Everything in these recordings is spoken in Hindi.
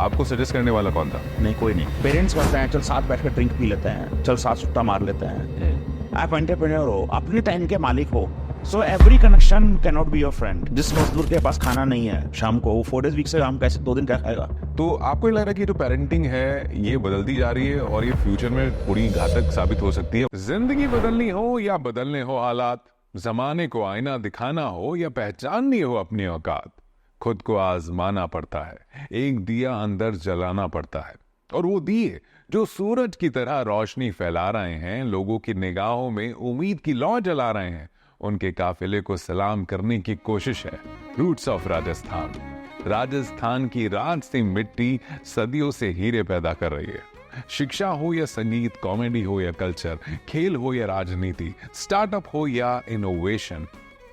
आपको सजेस्ट करने वाला कौन था? नहीं, कोई नहीं। पेरेंट्स कहते हैं चल साथ बैठ कर ड्रिंक पी लेते हैं, चल साथ सुट्टा मार लेते हैं। आप एंटरप्रेन्योर हो, अपने टाइम के मालिक हो, so every connection can not be your friend. जिस मजदूर के पास खाना नहीं है शाम को, वो 4 days वीक से हम कैसे 2 दिन क्या खाएगा? तो आपको नहीं लग रहा कि जो पेरेंटिंग है ये बदलती जा रही है और ये फ्यूचर में थोड़ी घातक साबित हो सकती है? जिंदगी बदलनी हो या बदलने हो हालात, जमाने को आईना दिखाना हो या पहचाननी हो अपनी औकात, खुद को आजमाना पड़ता है, एक दिया अंदर जलाना पड़ता है। और वो दिए जो सूरज की तरह रोशनी फैला रहे हैं, लोगों की निगाहों में उम्मीद की लौ जला रहे हैं, उनके काफिले को सलाम करने की कोशिश है। Roots of Rajasthan. राजस्थान की राज सी मिट्टी सदियों से हीरे पैदा कर रही है। शिक्षा हो या संगीत, कॉमेडी हो या कल्चर, खेल हो या राजनीति, स्टार्टअप हो या इनोवेशन,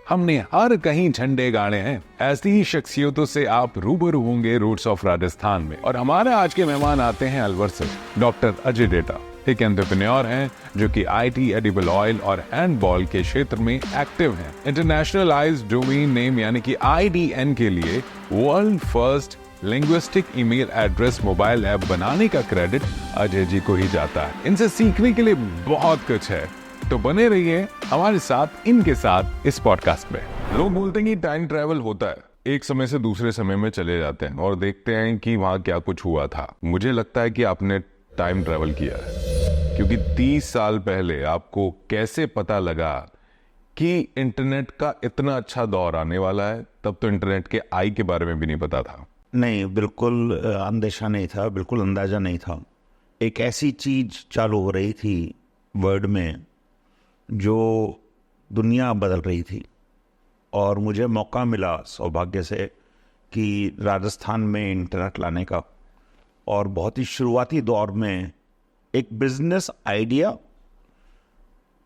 हमने हर कहीं झंडे गाड़े हैं। ऐसी ही शख्सियतों से आप रूबरू होंगे रूट्स ऑफ राजस्थान में। और हमारे आज के मेहमान आते हैं अलवर से। डॉक्टर अजय डेटा एक एंटरप्रेन्योर हैं जो कि आईटी, एडिबल ऑयल और हैंडबॉल के क्षेत्र में एक्टिव हैं। इंटरनेशनलाइज्ड डोमेन नेम यानी कि IDN के लिए world first linguistic email address mobile app बनाने का क्रेडिट अजय जी को ही जाता है। इनसे सीखने के लिए बहुत कुछ है, तो बने रहिए हमारे साथ, इनके साथ इस पॉडकास्ट में। लोग बोलते हैं कि टाइम ट्रैवल होता है, एक समय से दूसरे समय में चले जाते हैं और देखते हैं कि वहां क्या कुछ हुआ था। मुझे लगता है कि आपने टाइम ट्रैवल किया है, क्योंकि 30 साल पहले आपको कैसे पता लगा कि इंटरनेट का इतना अच्छा दौर आने वाला है? तब तो इंटरनेट के आई के बारे में भी नहीं पता था। नहीं, बिल्कुल अंदेशा नहीं था, बिल्कुल अंदाजा नहीं था। एक ऐसी चीज चालू हो रही थी वर्ल्ड में जो दुनिया बदल रही थी, और मुझे मौका मिला सौभाग्य से कि राजस्थान में इंटरनेट लाने का, और बहुत ही शुरुआती दौर में एक बिजनेस आइडिया,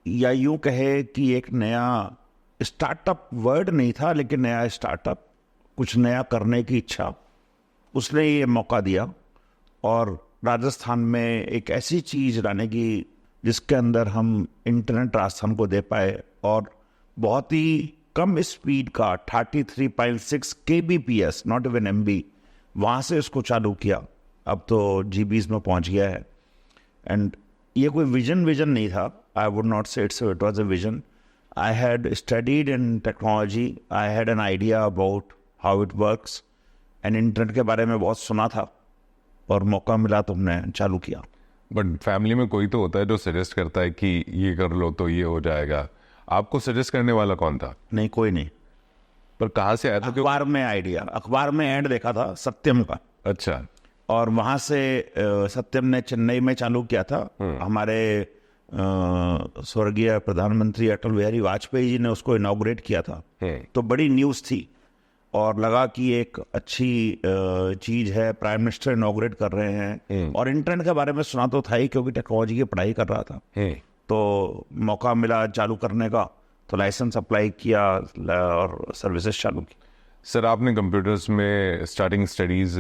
या यूं कहे कि एक नया स्टार्टअप, वर्ड नहीं था लेकिन नया स्टार्टअप, कुछ नया करने की इच्छा, उसने ये मौका दिया। और राजस्थान में एक ऐसी चीज़ लाने की जिसके अंदर हम इंटरनेट राजस्थान को दे पाए, और बहुत ही कम स्पीड का 33.6 kbps, नॉट इवन MB, वहाँ से इसको चालू किया। अब तो GBs में पहुँच गया है। एंड ये कोई विजन नहीं था, आई वुड नॉट से it was a vision. I had studied in technology, I had an idea about how it works, and internet के बारे में बहुत सुना था, और मौका मिला तो हमने चालू किया। बट फैमिली में कोई तो होता है जो सजेस्ट करता है कि ये कर लो तो ये हो जाएगा। आपको सजेस्ट करने वाला कौन था? नहीं, कोई नहीं। पर कहाँ से आया था? अखबार में आइडिया, अखबार में ऐड देखा था सत्यम का। अच्छा। और वहाँ से सत्यम ने चेन्नई में चालू किया था। हमारे स्वर्गीय प्रधानमंत्री अटल बिहारी वाजपेयी जी ने उसको इनॉग्रेट किया था। तो बड़ी न्यूज़ थी और लगा कि एक अच्छी चीज़ है, प्राइम मिनिस्टर इनॉग्रेट कर रहे हैं। और इंटरनेट के बारे में सुना तो था ही, क्योंकि टेक्नोलॉजी की पढ़ाई कर रहा था। तो मौका मिला चालू करने का, तो लाइसेंस अप्लाई किया और सर्विसेज चालू की। सर, आपने कंप्यूटर्स में स्टार्टिंग स्टडीज़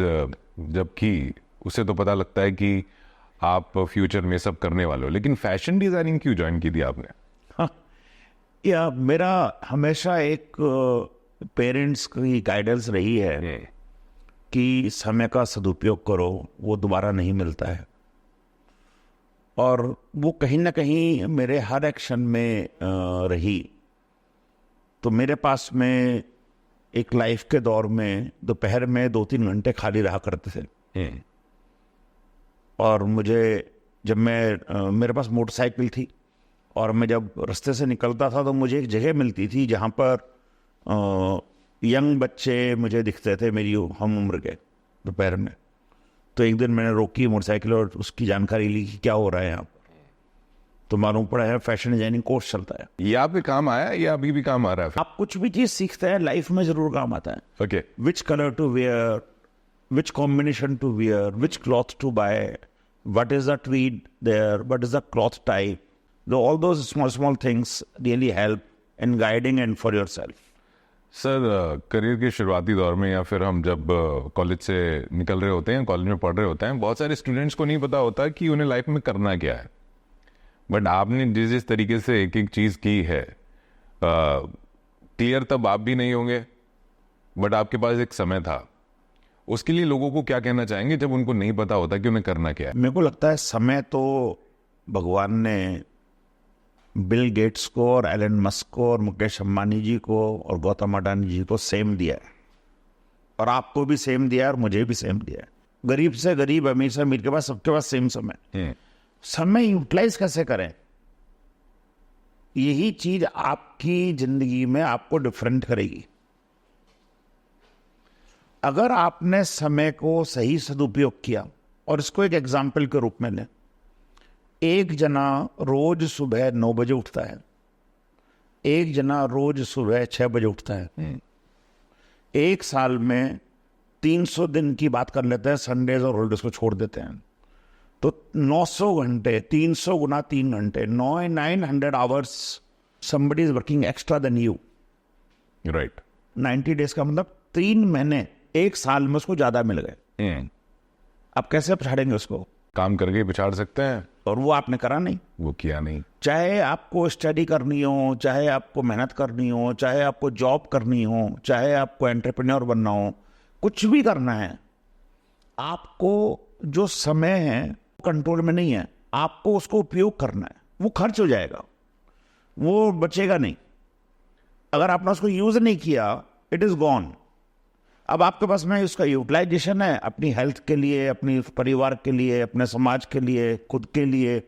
जब की, उससे तो पता लगता है कि आप फ्यूचर में सब करने वाले हो, लेकिन फैशन डिज़ाइनिंग क्यों ज्वाइन की थी आपने? हाँ, या मेरा हमेशा एक पेरेंट्स की गाइडेंस रही है कि समय का सदुपयोग करो, वो दोबारा नहीं मिलता है। और वो कहीं ना कहीं मेरे हर एक्शन में रही। तो मेरे पास में एक लाइफ के दौर में दोपहर में 2-3 घंटे खाली रहा करते थे। और मुझे जब मेरे पास मोटरसाइकिल थी, और मैं जब रास्ते से निकलता था तो मुझे एक जगह मिलती थी जहाँ पर यंग बच्चे मुझे दिखते थे, मेरी हम उम्र के, दोपहर में। तो एक दिन मैंने रोकी मोटरसाइकिल और उसकी जानकारी ली कि क्या हो रहा है यहाँ पर। तो मालूम पड़ा है फैशन डिजाइनिंग कोर्स चलता है। ये आप पे काम आया या अभी भी काम आ रहा है? आप कुछ भी चीज़ सीखते हैं लाइफ में ज़रूर काम आता है। Okay. Which colour to wear, which combination to wear, which cloth to buy, what is the tweed there, what is the cloth type, all those small things really help in guiding and for yourself. Sir, career के शुरुआती दौर में, या फिर हम जब कॉलेज से निकल रहे होते हैं, कॉलेज में पढ़ रहे होते हैं, बहुत सारे स्टूडेंट्स को नहीं पता होता कि उन्हें लाइफ में करना क्या है। बट आपने जिस तरीके से एक एक चीज़ की है, क्लियर तब आप भी नहीं होंगे, बट आपके पास एक समय था उसके लिए लोगों को क्या कहना चाहेंगे जब उनको नहीं पता होता कि उन्हें करना क्या है? मेरे को लगता है समय तो भगवान ने बिल गेट्स को और एलन मस्क को और मुकेश अंबानी जी को और गौतम अडानी जी को सेम दिया है, और आपको भी सेम दिया है और मुझे भी सेम दिया है। गरीब से गरीब, अमीर से अमीर के पास, सबके पास सेम समय। समय यूटिलाइज कैसे करें, यही चीज आपकी जिंदगी में आपको डिफरेंट करेगी। अगर आपने समय को सही सदुपयोग किया, और इसको एक एग्जाम्पल के रूप में लें, एक जना रोज सुबह 9 बजे उठता है, एक जना रोज सुबह 6 बजे उठता है। एक साल में 300 दिन की बात कर लेते हैं, संडेज और हॉलीडेज को छोड़ देते हैं, तो 900 घंटे, 300 गुना 3 घंटे, 900 hours somebody is working extra than you। Right. 90 days का मतलब 3 महीने एक साल में उसको ज्यादा मिल गए। आप कैसे पछाड़ेंगे उसको? काम करके पिछाड़ सकते हैं, और वो आपने करा नहीं, वो किया नहीं। चाहे आपको स्टडी करनी हो, चाहे आपको मेहनत करनी हो, चाहे आपको जॉब करनी हो, चाहे आपको एंटरप्रेन्योर बनना हो, कुछ भी करना है, आपको जो समय है कंट्रोल में नहीं है, आपको उसको उपयोग करना है। वो खर्च हो जाएगा, वो बचेगा नहीं। अगर आपने उसको यूज नहीं किया, इट इज गॉन। अब आपके पास में उसका यूटिलाइजेशन है अपनी हेल्थ के लिए, अपनी परिवार के लिए, अपने समाज के लिए, खुद के लिए,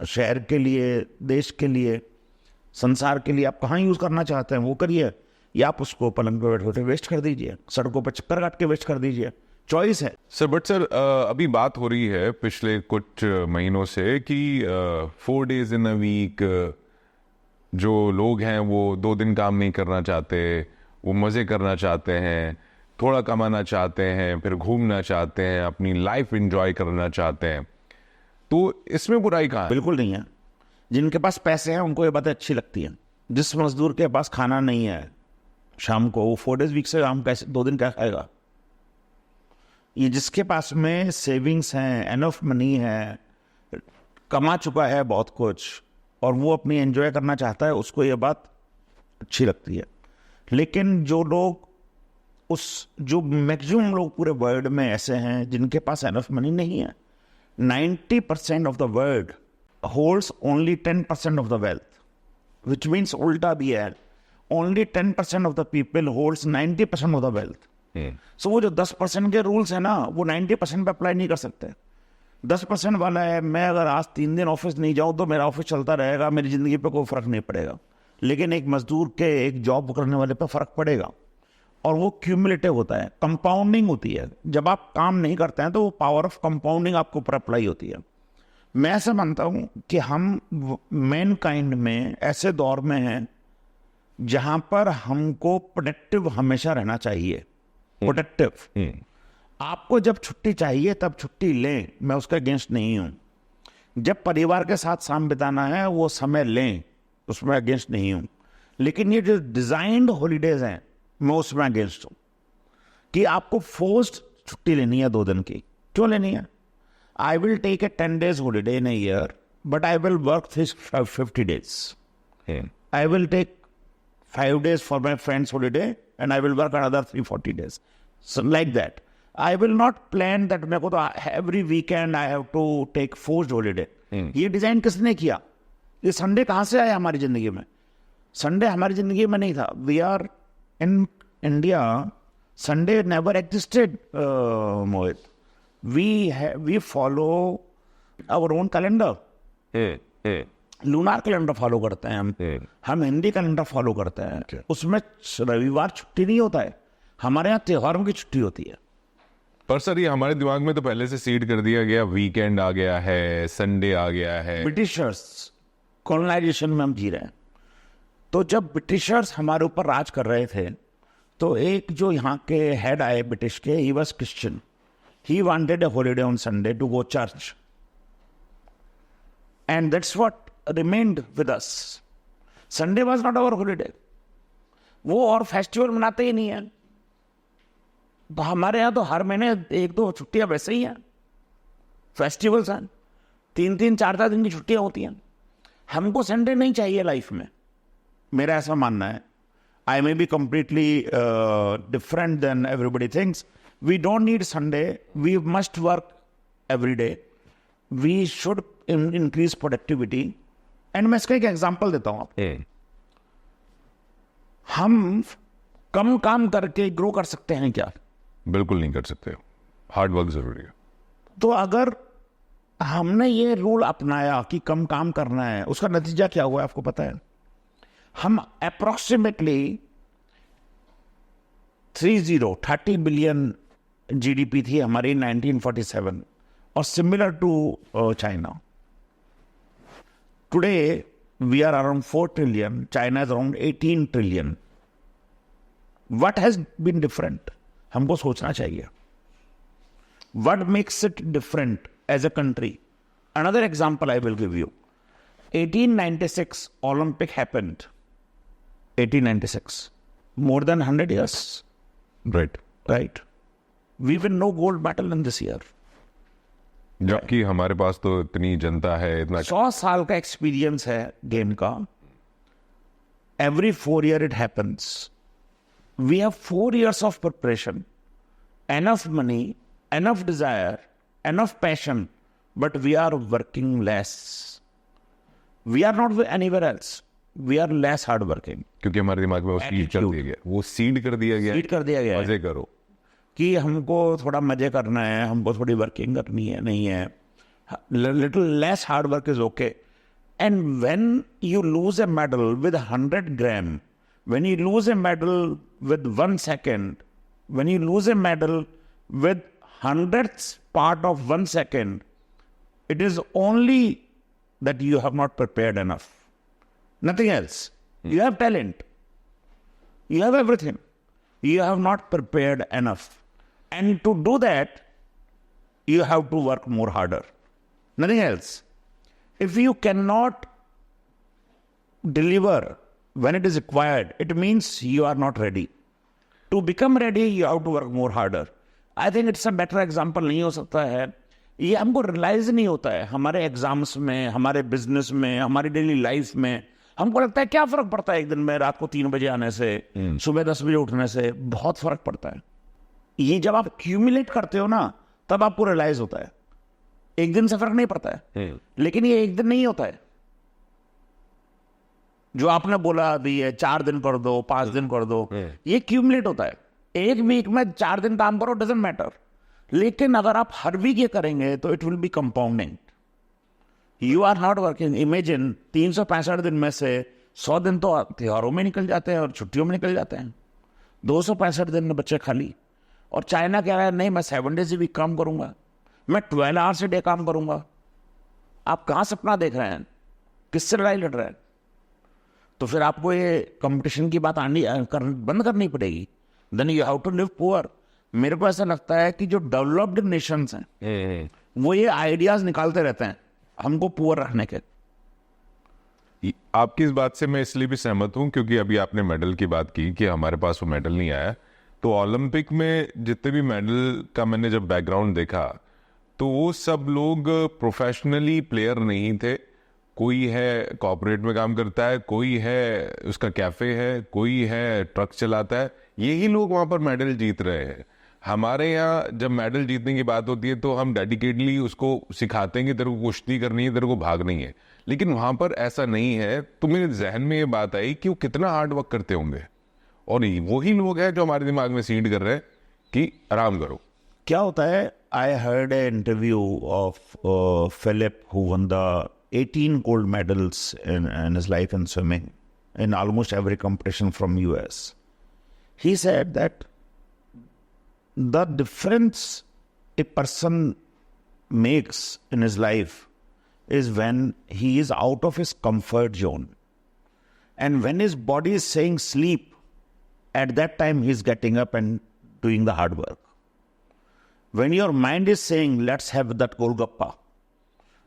शहर के लिए, देश के लिए, संसार के लिए। आप कहाँ यूज करना चाहते हैं वो करिए, या आप उसको पलंग पे बैठे बैठे वेस्ट कर दीजिए, सड़कों पर चक्कर काट के वेस्ट कर दीजिए। चॉइस है सर। बट सर, अभी बात हो रही है पिछले कुछ महीनों से कि 4 days इन अ वीक जो लोग हैं वो 2 दिन काम नहीं करना चाहते, वो मजे करना चाहते हैं, थोड़ा कमाना चाहते हैं, फिर घूमना चाहते हैं, अपनी लाइफ एंजॉय करना चाहते हैं। तो इसमें बुराई कहाँ है? बिल्कुल नहीं है। जिनके पास पैसे हैं उनको ये बातें अच्छी लगती हैं। जिस मजदूर के पास खाना नहीं है शाम को, वो 4 days वीक से काम कैसे 2 दिन क्या खाएगा? ये जिसके पास में सेविंग्स हैं, एनफ मनी है, कमा चुका है बहुत कुछ, और वो अपनी एंजॉय करना चाहता है, उसको ये बात अच्छी लगती है। लेकिन जो लोग जो मैक्सिमम लोग पूरे वर्ल्ड में ऐसे हैं जिनके पास एनफ मनी नहीं है। 90% of the world holds only 10% of the wealth, which means उल्टा भी है, only 10% of the people holds 90% of the wealth. So वो जो 10% के रूल्स है ना, वो 90% पे अप्लाई नहीं कर सकते। 10% वाला है, मैं अगर आज 3 दिन ऑफिस नहीं जाऊं तो मेरा ऑफिस चलता रहेगा, मेरी जिंदगी पे कोई फर्क नहीं पड़ेगा। लेकिन एक मजदूर के, एक जॉब करने वाले पे फर्क पड़ेगा, और वो क्यूमुलेटिव होता है, कंपाउंडिंग होती है। जब आप काम नहीं करते हैं तो वो पावर ऑफ कंपाउंडिंग आपको ऊपर अप्लाई होती है। मैं ऐसा मानता हूं कि हम मैन काइंड में ऐसे दौर में हैं जहां पर हमको प्रोडक्टिव हमेशा रहना चाहिए। प्रोडक्टिव। आपको जब छुट्टी चाहिए तब छुट्टी लें, मैं उसके अगेंस्ट नहीं हूं। जब परिवार के साथ शाम बिताना है वो समय लें, उसमें अगेंस्ट नहीं हूं। लेकिन ये जो डिजाइंड हॉलीडेज हैं, मैं उसमें अगेंस्ट हूं कि आपको फोर्स्ड छुट्टी लेनी है 2 दिन की। क्यों लेनी है? I will take a 10 days holiday in a year, but I will work this 50 days. I will take 5 days for my friend's holiday and I will work another 340 days. So like that. I will not plan that मेरे को तो every weekend I have to take forced holiday. ये डिजाइन किसने किया? ये संडे कहाँ से आया हमारी जिंदगी में? संडे हमारी जिंदगी में नहीं था। We are in India, Sunday never existed, Mohit. We follow our own calendar. Lunar calendar follow करते हैं हम हिंदी कैलेंडर फॉलो करते हैं। उसमें रविवार छुट्टी नहीं होता है, हमारे यहाँ त्योहारों की छुट्टी होती है। पर सर, ये हमारे दिमाग में तो पहले से सीड कर दिया गया, वीकेंड आ गया है, संडे आ गया है। ब्रिटिशर्स कॉलोनाइजेशन में हम जी रहे हैं। तो जब ब्रिटिशर्स हमारे ऊपर राज कर रहे थे, तो एक जो यहाँ के हेड आए ब्रिटिश के, he was Christian, he wanted a holiday on Sunday to go church, and that's what remained with us. Sunday was not our holiday. वो और फेस्टिवल मनाते ही नहीं है। तो हमारे यहाँ तो हर महीने 1-2 छुट्टियां वैसे ही हैं, फेस्टिवल्स हैं, 3-3, 4-4 दिन की छुट्टियां होती हैं। हमको संडे नहीं चाहिए लाइफ में, मेरा ऐसा मानना है। I may be completely different than everybody thinks, We don't need Sunday. We must work every day. We should increase productivity. And मैं इसका एक एग्जाम्पल देता हूँ आपको. हम कम काम करके ग्रो कर सकते हैं क्या? बिल्कुल नहीं कर सकते. हार्ड वर्क जरूरी है. तो अगर हमने ये रूल अपनाया कि कम काम करना है, उसका नतीजा क्या हुआ आपको पता है? हम अप्रोक्सीमेटली 30 बिलियन जीडीपी थी हमारी 1947 और similar to China. Today we are around 4 trillion, China is around 18 trillion. What has been different? हमको सोचना चाहिए. What makes it different as a country? Another example I will give you. 1896 Olympic happened. 1896. More than 100 years. Right. Right? We will no gold medal in this year. जबकि हमारे पास तो इतनी जनता है, इतना 100 साल का एक्सपीरियंस है गेम का. Every 4 years it happens. We have 4 years of preparation. Enough money, enough desire, enough passion, but we are working less. We are not anywhere else. We are less hardworking. क्योंकि हमारे दिमाग में वो सीड कर दिया गया, वो सीड कर दिया गया, Feed कर दिया गया है मजे करो. कि हमको थोड़ा मजे करना है, हमको थोड़ी वर्किंग करनी है, नहीं है. Little less hard work is okay. And when you lose a medal with 100 gram, when you lose a medal with 1 second, when you lose a medal with 100th part of 1 second, it is only that you have not prepared enough. Nothing else. You have talent. You have everything. You have not prepared enough. And to do that, you have to work more harder. Nothing else. If you cannot deliver when it is required, it means you are not ready. To become ready, you have to work more harder. I think it's a better example नहीं हो सकता है. ये हमको रियलाइज नहीं होता है. हमारे एग्जाम्स में, हमारे बिजनेस में, हमारी डेली लाइफ में हमको लगता है क्या फर्क पड़ता है एक दिन में रात को 3 बजे आने से, सुबह 10 बजे उठने से. बहुत फर्क पड़ता है. ये जब आप क्यूमुलेट करते हो ना, तब आपको रियलाइज होता है. एक दिन से फर्क नहीं पड़ता है. लेकिन ये एक दिन नहीं होता है. जो आपने बोला अभी है 4 दिन कर दो, 5 दिन कर दो, ये क्यूमुलेट होता है. एक वीक में 4 दिन काम करो, डजंट मैटर. लेकिन अगर आप हर वीक ये करेंगे तो it will be compounding. You are not working. Imagine 365 दिन में से 100 दिन तो त्योहारों में निकल जाते हैं और छुट्टियों में निकल जाते हैं. 265 दिन में बच्चे खाली. और चाइना कह रहा है नहीं, मैं 7 डेज वीक काम करूंगा, मैं 12 आवर्स डे काम करूंगा. आप कहां सपना देख रहे हैं? किससे लड़ाई लड़ रहे हैं? तो फिर आपको ये कंपटीशन की बात बंद करनी पड़ेगी. Then you have to live poor. मेरे को ऐसा लगता है कि जो डेवलप्ड नेशंस हैं वो ये आइडियाज निकालते रहते हैं हमको पुअर रखने के. आपकी इस बात से मैं इसलिए भी सहमत हूं क्योंकि अभी आपने मेडल की बात की कि हमारे पास वो मेडल नहीं आया. तो ओलंपिक में जितने भी मेडल का मैंने जब बैकग्राउंड देखा तो वो सब लोग प्रोफेशनली प्लेयर नहीं थे. कोई है कॉर्पोरेट में काम करता है, कोई है उसका कैफे है, कोई है ट्रक चलाता है. यही लोग वहां पर मेडल जीत रहे हैं. हमारे यहाँ जब मेडल जीतने की बात होती है तो हम डेडिकेटली उसको सिखाते हैं कि तेरे को कुश्ती करनी है, तेरे को भागनी है. लेकिन वहां पर ऐसा नहीं है. तो मेरे जहन में ये बात आई कि वो कितना हार्ड वर्क करते होंगे. और वही लोग हैं जो हमारे दिमाग में सीड कर रहे हैं कि आराम करो. क्या होता है? I heard a interview of Philip who won the 18 gold medals in his life in swimming in almost every competition from US. He said that the difference a person makes in his life is when he is out of his comfort zone. And when his body is saying sleep, at that time he's getting up and doing the hard work. When your mind is saying, let's have that Golgappa,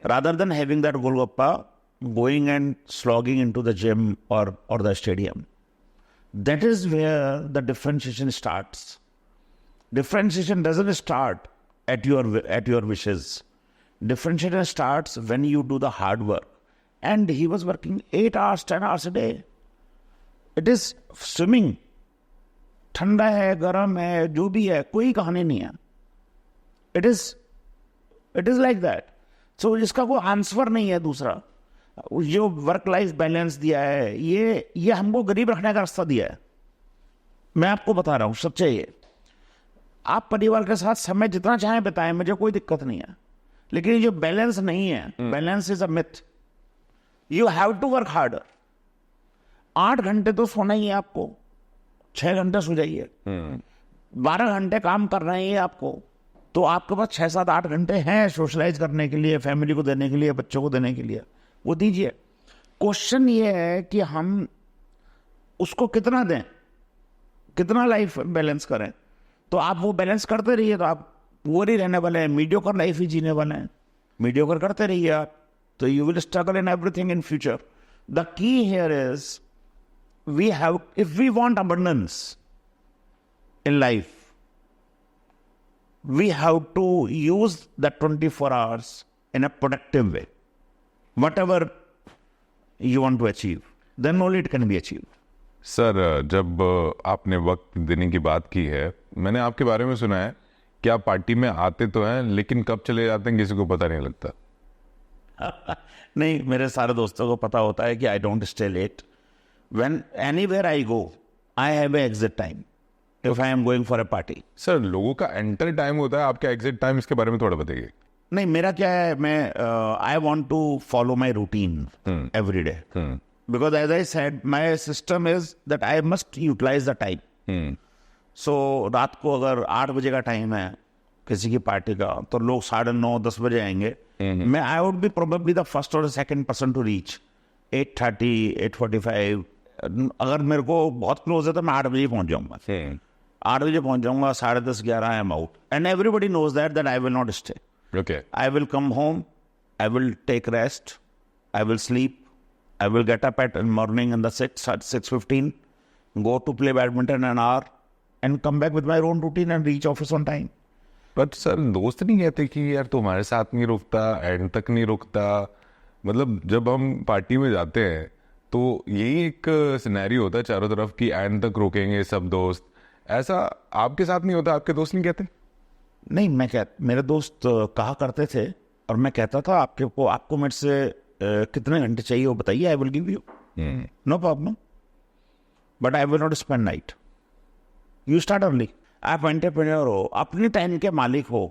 rather than having that Golgappa, going and slogging into the gym or the stadium. That is where the differentiation starts. Differentiation doesn't start at your wishes. Differentiation starts when you do the hard work. And he was working 8 hours, 10 hours a day. It is swimming. ठंडा है, गर्म है, जो भी है, कोई कहानी नहीं है. It is like that. So इसका कोई आंसर नहीं है. दूसरा, जो वर्क लाइफ बैलेंस दिया है, ये हमको गरीब रखने का रास्ता दिया है. मैं आपको बता रहा हूँ, सच्चाई है. आप परिवार के साथ समय जितना चाहें बिताएं, मुझे कोई दिक्कत नहीं है. लेकिन ये जो बैलेंस नहीं है, balance is a myth. You have to work harder. 8 घंटे तो सोना ही है आपको, 6 घंटे सो जाइए. 12 घंटे काम कर रहे हैं आपको, तो आपके पास 6, 7, 8 घंटे हैं सोशलाइज करने के लिए, फैमिली को देने के लिए, बच्चों को देने के लिए. वो दीजिए. क्वेश्चन ये है कि हम उसको कितना दें, कितना लाइफ बैलेंस करें. तो आप वो बैलेंस करते रहिए, तो आप वो नहीं रहने वाले हैं, मीडियोकर लाइफ ही जीने वाले हैं. मीडियोकर करते रहिए आप, तो you will struggle in everything in future. The key here is, we have, if we want abundance in life, we have to use the 24 hours in a productive way. Whatever you want to achieve, then only it can be achieved. Sir, जब आपने वक्त देने की बात की है, मैंने आपके बारे में सुना है कि आप पार्टी में आते तो हैं, लेकिन कब चले जाते हैं किसी को पता नहीं लगता. नहीं, मेरे सारे दोस्तों को पता होता है कि I don't stay late. When anywhere I go, I have an exit time. If I am going for a party. Sir, लोगों का एंटर टाइम होता है, आपका एग्जिट टाइम, इसके बारे में थोड़ा बताइए. नहीं, मेरा क्या है, मैं I want to follow my routine every day. Because as I said, my system is that I must utilise the time. So रात को अगर 8 बजे का टाइम है किसी की पार्टी का, तो लोग 9:30, 10 बजे आएंगे. मैं I would be probably the first और सेकंड पर्सन टू रीच 8:30, 8:45. अगर मेरे को बहुत क्लोज है तो मैं 8 बजे पहुंच जाऊंगा. 8 बजे पहुंच जाऊंगा, 10:30, 11 I am out. And everybody knows that I will not stay. Okay. I will come home, I will take rest, I will sleep, I will get up at morning in the 6:15, go to play badminton an hour, and come back with my own routine and reach office on time. But sir, दोस्त नहीं कहते कि यार तुम्हारे साथ नहीं रुकता, एंड तक नहीं रुकता. मतलब जब हम पार्टी में जाते हैं तो यही एक सिनेरियो होता है चारों तरफ कि एंड तक रुकेंगे सब दोस्त. ऐसा आपके साथ नहीं होता? आपके दोस्त नहीं कहते? नहीं, मेरे दोस्त कहा करते थे, और मैं कहता था आपको मेरे से कितने घंटे चाहिए वो बताइए, I will give you, no problem, but I will not spend night. You start early. आप एंटरप्रेन्योर हो, अपने टाइम के मालिक हो.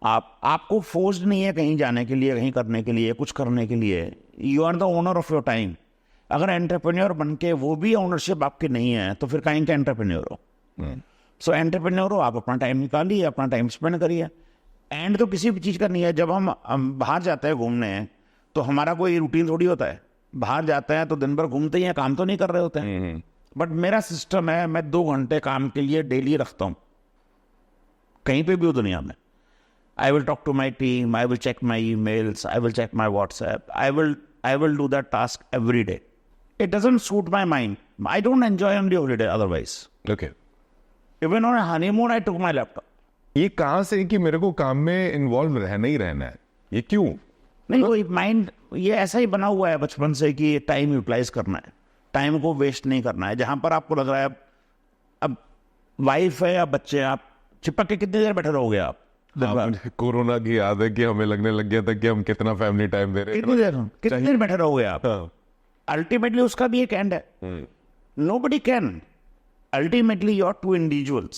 आपको फोर्स्ड नहीं है कहीं जाने के लिए, कहीं करने के लिए, कुछ करने के लिए. You are the owner of your time. अगर एंटरप्रेन्योर बन के वो भी ओनरशिप आपकी नहीं है, तो फिर कहीं के एंटरप्रेन्योर हो. सो एंटरप्रेन्योर हो, आप अपना टाइम निकालिए, अपना टाइम स्पेंड करिए. एंड तो किसी भी चीज़ का नहीं है. जब हम बाहर जाते हैं घूमने, तो हमारा कोई रूटीन थोड़ी होता है. बाहर जाते हैं तो दिन भर घूमते ही हैं, काम तो नहीं कर रहे होते हैं. बट मेरा सिस्टम है, मैं 2 घंटे काम के लिए डेली रखता हूँ, कहीं पे भी हो दुनिया में. I will talk to my team, I will check my emails, I will check my WhatsApp, I will do that task every day. It doesn't suit my mind. I don't enjoy only holiday otherwise. Okay. Even on a honeymoon, I took my laptop. ये कहाँ से कि मेरे को काम में इन्वॉल्व रहना ही रहना है? ये क्यों? नहीं, वो माइंड ये ऐसा ही बना हुआ है बचपन से कि टाइम यूटिलाइज करना है, टाइम को वेस्ट नहीं करना है. जहां पर आपको लग रहा है अब वाइफ है या बच्चे, आप चिपक के कितनी देर बैठे रहोगे आप? कोरोना की याद है कि हमें लगने लग गया था कि हम कितना फैमिली टाइम दे रहे हैं. कितनी देर बैठे रहोगे आप? अल्टीमेटली उसका भी एक एंड है. Nobody can. Ultimately you are 2 individuals.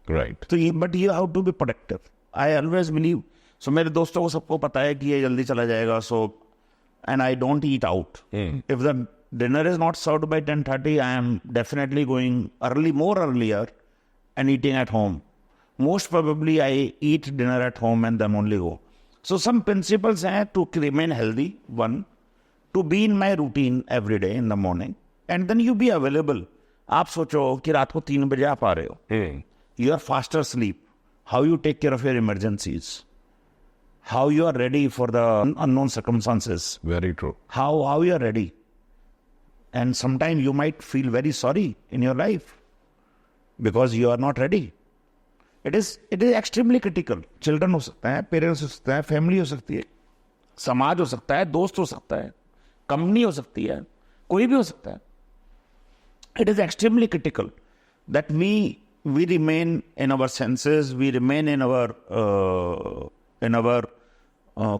Right. तो ये, but you have to be productive. I always believe. So मेरे दोस्तों को सबको पता है कि ये जल्दी चला जाएगा. So and I don't eat out. If the dinner is not served by 10:30, I am definitely going early, more earlier, and eating at home. Most probably I eat dinner at home and then only go. So some principles हैं to remain healthy. One, to be in my routine every day in the morning, and then you be available. आप सोचो कि रात को 3 बजे आप आ रहे हो. Your faster sleep. How you take care of your emergencies. How you are ready for the unknown circumstances. Very true. How you are ready. And sometimes you might feel very sorry in your life because you are not ready. It is extremely critical. Children हो सकता है, पेरेंट्स हो सकता है, फैमिली हो सकती है, समाज हो सकता है, दोस्त हो सकता है, कंपनी हो सकती है, कोई भी हो सकता है. It is extremely critical that we remain in our senses, we remain in our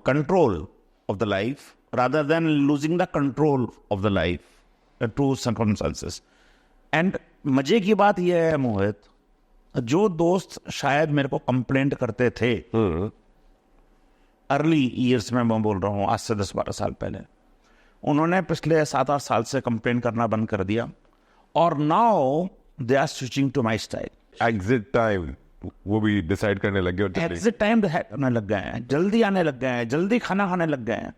control of the life rather than losing the control of the life to circumstances. And मजे की बात यह है मोहित, जो दोस्त शायद मेरे को कंप्लेंट करते थे अर्ली ईयर्स में, मैं बोल रहा हूँ आज से 10-12 साल पहले, उन्होंने पिछले 7-8 साल से कंप्लेंट करना बंद कर दिया और now they are switching to my style. Exit time वो भी डिसाइड करने लग गए, एग्जिट टाइम करने लग गए हैं, जल्दी आने लग गए हैं, जल्दी खाना खाने लग गए हैं,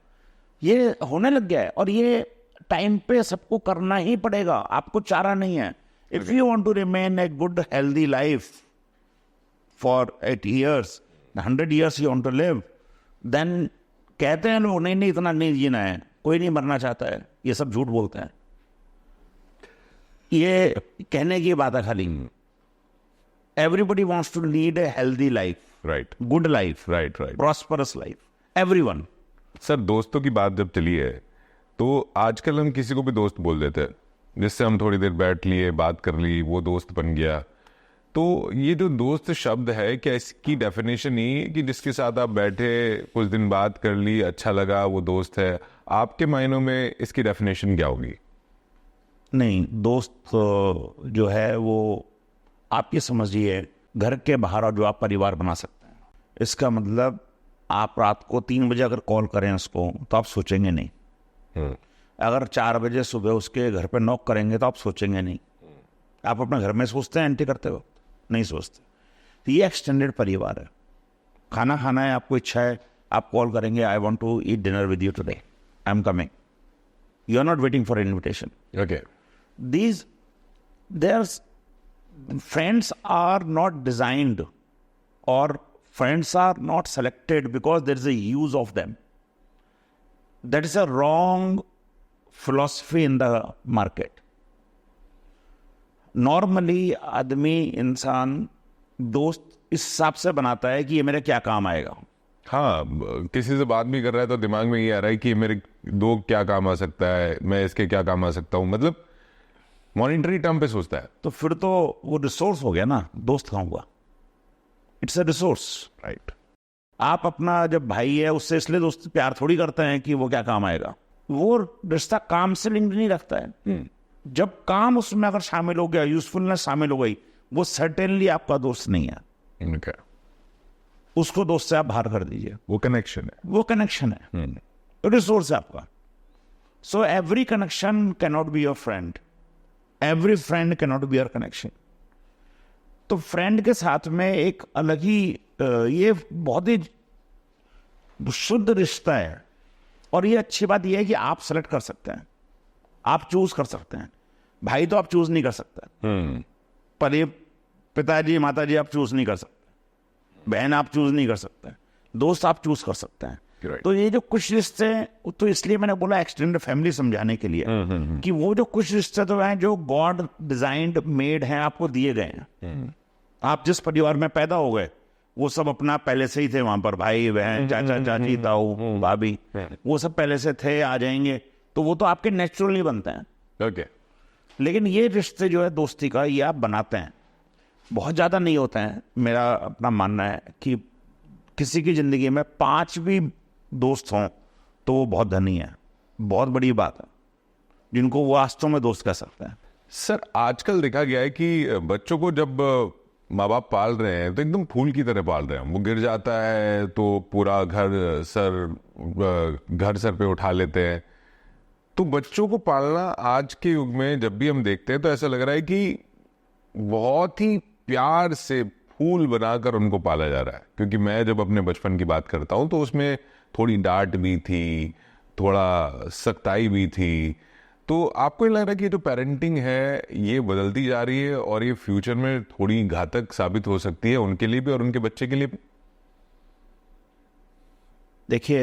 ये होने लग गया है। और ये टाइम पे सबको करना ही पड़ेगा, आपको चारा नहीं है। If you want to remain a good healthy life for 80 years, 100 years you want to live, then कहते हैं लोग नहीं इतना नहीं जीना है, कोई नहीं मरना चाहता है, ये सब झूठ बोलते हैं, ये कहने की बात है खाली। Everybody wants to lead a healthy life, right, good life, right, prosperous life, everyone. Sir दोस्तों की बात जब चली है तो आजकल हम किसी को भी दोस्त बोल देते हैं, जिससे हम थोड़ी देर बैठ लिए, बात कर ली, वो दोस्त बन गया। तो ये जो दोस्त शब्द है, क्या इसकी डेफिनेशन ही कि जिसके साथ आप बैठे, कुछ दिन बात कर ली, अच्छा लगा, वो दोस्त है? आपके मायनों में इसकी डेफिनेशन क्या होगी? नहीं, दोस्त जो है वो आप ये समझिए घर के बाहर और जो आप परिवार बना सकते हैं। इसका मतलब आप रात को 3 बजे अगर कॉल करें उसको तो आप सोचेंगे नहीं, अगर 4 बजे सुबह उसके घर पे नॉक करेंगे तो आप सोचेंगे नहीं। आप अपने घर में सोचते हैं एंट्री करते वक्त? नहीं सोचते। तो ये एक्सटेंडेड परिवार है। खाना खाना है, आपको इच्छा है, आप कॉल करेंगे, I want to eat dinner with you today, I am coming, you are not waiting for invitation. Okay, there's friends are not designed or friends are not selected because there is a use of them. That is a wrong philosophy in the market. Normally आदमी, इंसान दोस्त इस हिसाब से बनाता है कि ये मेरे क्या काम आएगा। हाँ, किसी से बात भी कर रहा है तो दिमाग में ये आ रहा है कि मेरे दो क्या काम आ सकता है, मैं इसके क्या काम आ सकता हूँ, मतलब मॉनिटरी टर्म पे सोचता है। तो फिर तो वो रिसोर्स हो गया ना, दोस्त कहाँ हुआ? It's a resource, right. आप अपना जब भाई है उससे इसलिए दोस्त प्यार थोड़ी करते हैं कि वो क्या काम आएगा। वो रिश्ता काम से लिंक नहीं रखता है। जब काम उसमें अगर शामिल हो गया, यूजफुलनेस शामिल हो गई, वो सर्टेनली आपका दोस्त नहीं है। Okay. उसको दोस्त से आप बाहर कर दीजिए। वो कनेक्शन है, वो कनेक्शन है, रिसोर्स है आपका। So every connection can not be your friend, every friend can not be your connection. तो फ्रेंड के साथ में एक अलग ही ये बहुत ही शुद्ध रिश्ता है। और ये अच्छी बात यह है कि आप सेलेक्ट कर सकते हैं, आप चूज कर सकते हैं। भाई तो आप चूज नहीं कर सकते, पर ये पिताजी माताजी आप चूज नहीं कर सकते, बहन आप चूज नहीं कर सकते, दोस्त आप चूज कर सकते हैं। Right. तो ये जो कुछ रिश्ते, तो इसलिए मैंने बोला एक्सटेंडेड फैमिली समझाने के लिए कि वो जो कुछ रिश्ते तो हैं जो गॉड डिजाइंड मेड हैं, आपको दिए गए हैं। आप जिस परिवार में पैदा हो गए वो सब अपना पहले से ही थे वहां पर, भाई बहन चाचा चाची ताऊ भाभी, वो सब पहले से थे, आ जाएंगे, तो वो तो आपके नेचुरली बनते हैं। ओके। लेकिन ये रिश्ते जो है दोस्ती का, ये आप बनाते हैं, बहुत ज़्यादा नहीं होते हैं। मेरा अपना मानना है कि किसी की ज़िंदगी में 5 भी दोस्त हों तो वो बहुत धनी है, बहुत बड़ी बात है, जिनको वो वास्तव में दोस्त कह सकते हैं। सर आजकल देखा गया है कि बच्चों को जब माँ बाप पाल रहे हैं तो एकदम फूल की तरह पाल रहे हैं। वो गिर जाता है तो पूरा घर सर पे उठा लेते हैं। तो बच्चों को पालना आज के युग में जब भी हम देखते हैं तो ऐसा लग रहा है कि बहुत ही प्यार से फूल बनाकर उनको पाला जा रहा है। क्योंकि मैं जब अपने बचपन की बात करता हूँ तो उसमें थोड़ी डांट भी थी, थोड़ा सख्ताई भी थी। तो आपको ये लग रहा है कि ये जो पेरेंटिंग है ये बदलती जा रही है और ये फ्यूचर में थोड़ी घातक साबित हो सकती है उनके लिए भी और उनके बच्चे के लिए भी? देखिए,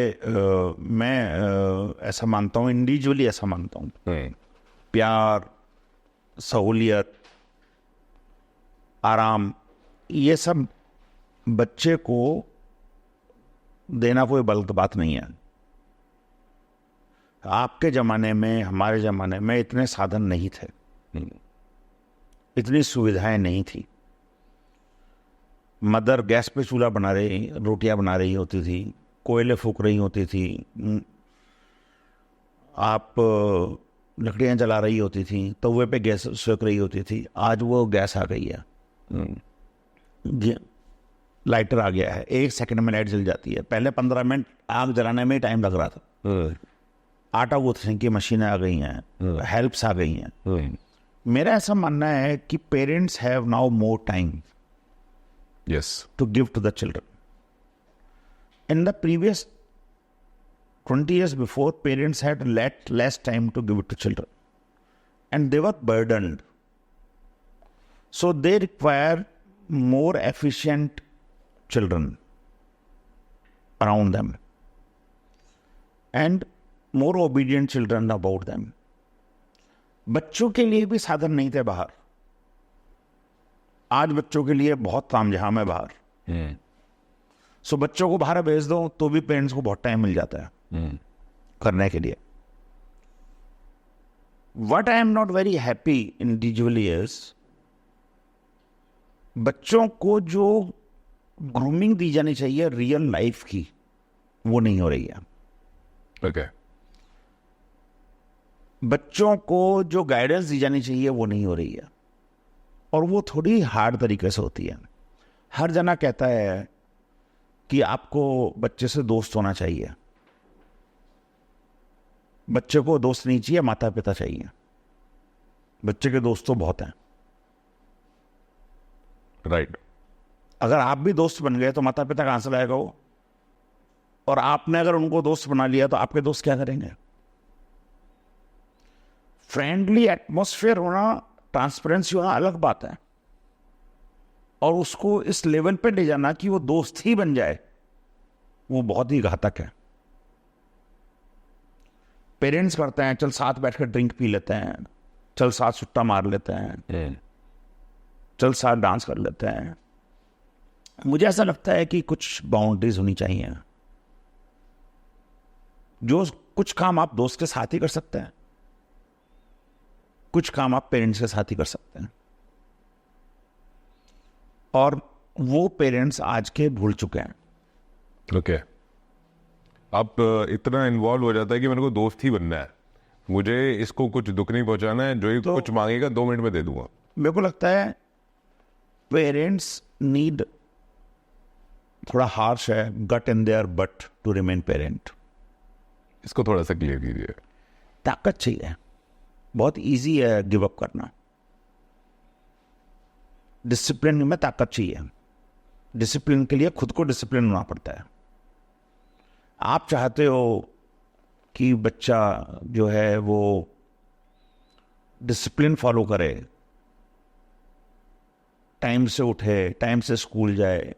मैं ऐसा मानता हूँ, इंडिविजुअली ऐसा मानता हूँ, प्यार, सहूलियत, आराम, ये सब बच्चे को देना कोई गलत बात नहीं है। आपके ज़माने में, हमारे ज़माने में इतने साधन नहीं थे। इतनी सुविधाएं नहीं थी। मदर गैस पे चूल्हा बना रही, रोटियां बना रही होती थी, कोयले फूक रही होती थी, आप लकड़ियां जला रही होती थी, तवे पे गैस सेक रही होती थी। आज वो गैस आ गई है, लाइटर आ गया है, 1 सेकंड में लाइट जल जाती है। पहले 15 मिनट आग जलाने में ही टाइम लग रहा था। आटा गूंथने की मशीनें आ गई हैं, हेल्प्स आ गई हैं। मेरा ऐसा मानना है कि parents have now more time Yes. to give to the children. In the previous 20 years before, parents had less time to give it to children. And they were burdened. So they require more efficient children around them. And more obedient children about them. बच्चों के लिए भी साधन नहीं थे बाहर। आज बच्चों के लिए बहुत तामझाम है बाहर। सो बच्चों को बाहर भेज दो तो भी पेरेंट्स को बहुत टाइम मिल जाता है करने के लिए। What I am not very happy individually is, बच्चों को जो ग्रूमिंग दी जानी चाहिए रियल लाइफ की, वो नहीं हो रही है। Okay. बच्चों को जो गाइडेंस दी जानी चाहिए वो नहीं हो रही है, और वो थोड़ी हार्ड तरीके से होती है। हर जना कहता है कि आपको बच्चे से दोस्त होना चाहिए। बच्चे को दोस्त नहीं चाहिए, माता पिता चाहिए। बच्चे के दोस्त तो बहुत हैं। Right. अगर आप भी दोस्त बन गए तो माता पिता कहां से लाएगा वो? और आपने अगर उनको दोस्त बना लिया तो आपके दोस्त क्या करेंगे? फ्रेंडली एटमॉस्फेयर होना, ट्रांसपेरेंसी होना अलग बात है, और उसको इस लेवल पे ले जाना कि वो दोस्त ही बन जाए, वो बहुत ही घातक है। पेरेंट्स करते हैं, चल साथ बैठकर ड्रिंक पी लेते हैं, चल साथ सुट्टा मार लेते हैं, चल साथ डांस कर लेते हैं। मुझे ऐसा लगता है कि कुछ बाउंड्रीज होनी चाहिए। जो कुछ काम आप दोस्त के साथ ही कर सकते हैं, कुछ काम आप पेरेंट्स के साथ ही कर सकते हैं, और वो पेरेंट्स आज के भूल चुके हैं। Okay. आप इतना इन्वॉल्व हो जाता है कि मेरे को दोस्त ही बनना है, मुझे इसको कुछ दुख नहीं पहुंचाना है, जो ये कुछ मांगेगा 2 मिनट में दे दूंगा। मेरे को लगता है पेरेंट्स नीड, थोड़ा हार्श है, gut in there but to remain parent. इसको थोड़ा सा क्लियर कीजिए। ताकत चाहिए। बहुत इजी है गिव अप करना। डिसिप्लिन में ताकत चाहिए। डिसिप्लिन के लिए खुद को डिसिप्लिन होना पड़ता है। आप चाहते हो कि बच्चा जो है वो डिसिप्लिन फॉलो करे, टाइम से उठे, टाइम से स्कूल जाए,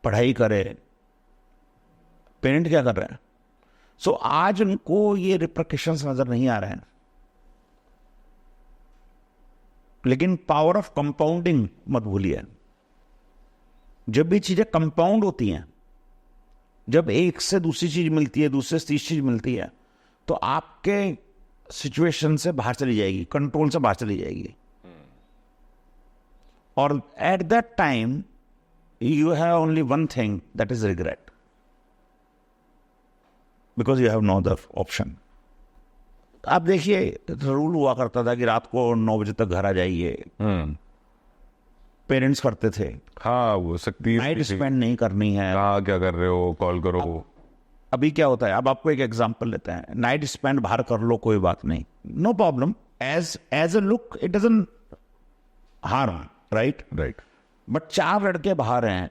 पढ़ाई करे। पेरेंट क्या कर रहे हैं? सो आज उनको ये रिप्रकेशंस नजर नहीं आ रहे हैं, लेकिन पावर ऑफ कंपाउंडिंग मत भूलिए। जब भी चीजें कंपाउंड होती हैं, जब एक से दूसरी चीज मिलती है, दूसरे से तीसरी चीज मिलती है, तो आपके सिचुएशन से बाहर चली जाएगी, कंट्रोल से बाहर चली जाएगी। और at that time you have only one thing, that is regret, because you have no other option. आप देखिए, रूल हुआ करता था कि रात को 9 बजे तक घर आ जाइए। पेरेंट्स करते थे। हाँ, वो सकती नाइट स्पेंड नहीं करनी है। हाँ, क्या कर रहे हो, कॉल करो। अभी क्या होता है? अब आपको एक एग्जांपल लेते हैं। नाइट स्पेंड बाहर कर लो, कोई बात नहीं, no problem, as a look it doesn't harm, right. But 4 लड़के बाहर हैं,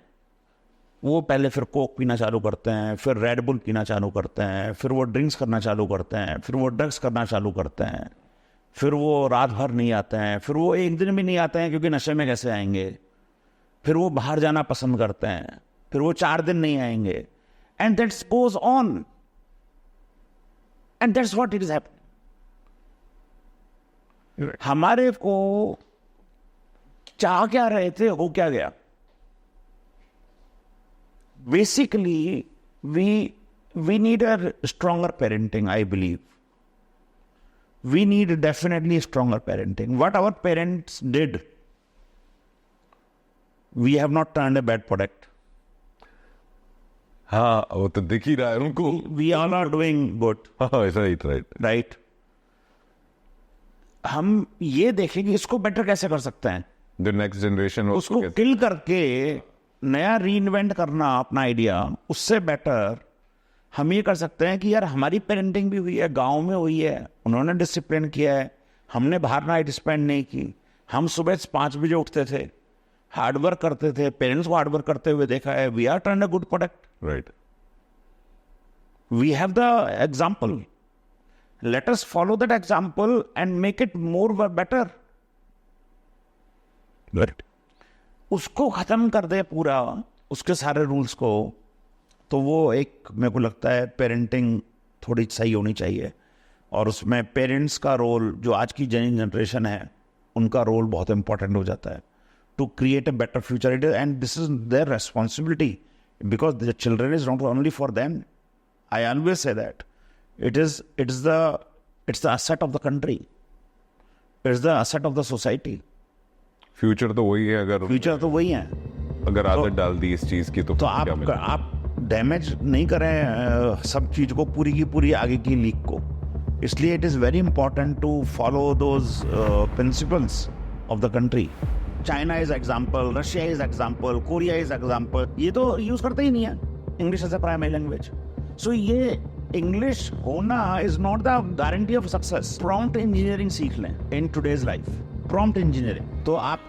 वो पहले फिर कोक पीना चालू करते हैं, फिर रेड बुल पीना चालू करते हैं, फिर वो ड्रिंक्स करना चालू करते हैं, फिर वो ड्रग्स करना चालू करते हैं, फिर वो रात भर नहीं आते हैं, फिर वो एक दिन भी नहीं आते हैं क्योंकि नशे में कैसे आएंगे, फिर वो बाहर जाना पसंद करते हैं, फिर वो 4 दिन नहीं आएंगे, and that's goes on, and that's what it is happening. हमारे को चाह क्या रहे थे, हो क्या गया? Basically, we need a stronger parenting, I believe. we need definitely stronger parenting. What our parents did, we have not turned a bad product. हाँ वो तो दिख ही रहा है उनको. We all are doing good, हाँ राइट राइट. right? हम ये देखें कि इसको बेटर कैसे कर सकते हैं. द नेक्स्ट जनरेशन उसको किल करके नया रीइन्वेंट करना अपना आइडिया, उससे बेटर हम ये कर सकते हैं कि यार हमारी पेरेंटिंग भी हुई है, गांव में हुई है, उन्होंने डिसिप्लिन किया है, हमने बाहर नाइट स्पेंड नहीं की, हम सुबह 5 बजे उठते थे, हार्डवर्क करते थे, पेरेंट्स को हार्डवर्क करते हुए देखा है. We are turn a good product. Right. We have the example. Let us follow that example and make it more better. Right. उसको खत्म कर दे पूरा, उसके सारे रूल्स को, तो वो एक मेरे को लगता है पेरेंटिंग थोड़ी सही होनी चाहिए. और उसमें पेरेंट्स का रोल, जो आज की जनरेशन है, उनका रोल बहुत इंपॉर्टेंट हो जाता है to create a better future. And this is their responsibility because the children is not only for them. I always say that it's the asset of the country. It's the asset of the society. Future तो वही है. अगर फ्यूचर तो वही है. अगर आदत डाल दी इस चीज की तो आप डैमेज नहीं करें सब चीज को, पूरी की पूरी आगे की लीक को. इसलिए it is very important to follow those principles of the country. China is example, Russia is example, Korea is example. ये तो यूज करते ही नहीं है English as a primary language. So ये इंग्लिश होना is not the guarantee of success. Prompt engineering सीख लें in today's life. Prompt engineering तो आप